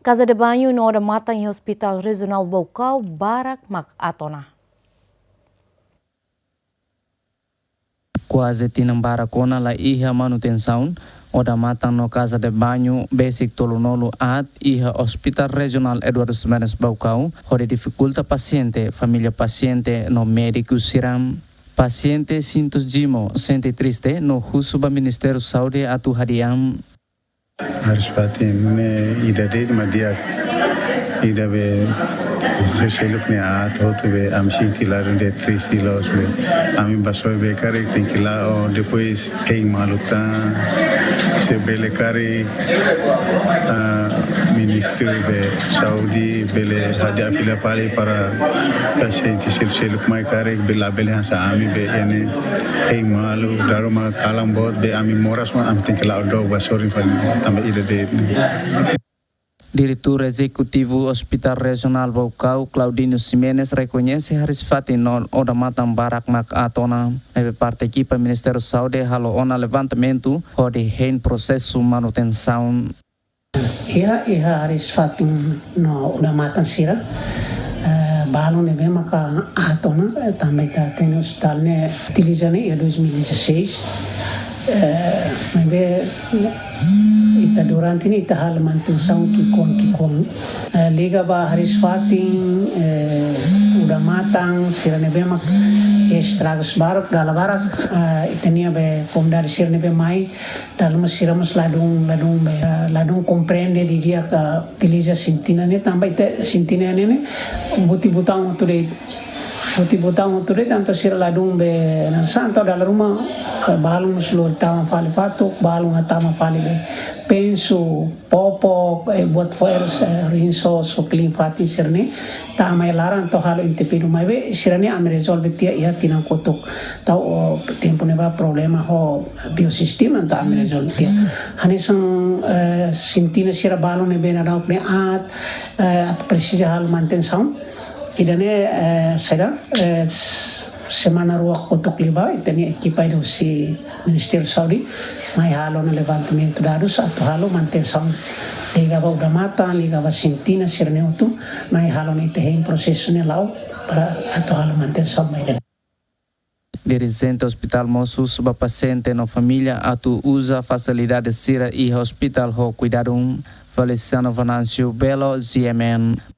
Casa de Banho no Oda Matang e Hospital Regional Baucau, Barak Mak Atona. Quase tinang barakona la iha manutenção, Oda Matang no Casa de Banho, basic tolonolo at iha Hospital Regional Eduardo Smenes Baucau, hore dificulta paciente, família paciente no médico siram. Paciente sintos jimo, sente triste, no husuba Ministério Saúde atu hadiam. Harus patin ne ida date madia ida be seluk ne at hotu be amsi tilar de triste los be ami baso be kare tinkila o depois kei maluta se bele kare ministro be Saudi bele hadia fila pale para paciente seluk mai kare bela bele hansa ami be ene kei malu daroma kalam bot be ami moras ma am tinkila do basori também ida de Diretor Executivo Hospital Regional Baucau, Claudinho Ximenes, reconhece Haris Fati no Oda Matang Barak Mak Atona. É parte equipa Ministério da Saúde halo ona levantamento onde em processo manutenção. Ia Haris Fati no Oda Matang Sira. Balon ne bem maka Atona, também tá tendo hospital ne utilizando em 2016. Ita durante ini ita hal manutenção kikon liga ba Haris Fatin Oda Matang sira nebe mak estragos barak dala barak ita nia be komdar sira nebe mai dalam siramus ladung compreende diria ka utiliza sintina ne tambah ita sintina ne buti butang tanto sira ladung be nan santo dala rumah balung seluruh tama fali patuk balung atama fali be pensu popo buat force rinso so clean fati sirne tama laran to halo intipidu mai be sirane am resolve tia ia tinang kotuk tau tempo ne ba problema ho biosistema ta am resolve tia hanisang sintina sira balung ne be na dau ne at precisa hal manutenção idane seda semana ruak kotok liba itani equipa do si Ministério Saúde mai halo na levantamento dados atau halo manutenção liga ba Oda Matang liga ba sintina sirneutu mai halo na ite processo ne lau para atau halo manutenção mai Dirigente Hospital Mossus, ba paciente no família atu usa facilidade sira e hospital ho cuidado Feliciano Venâncio Belo, GMN.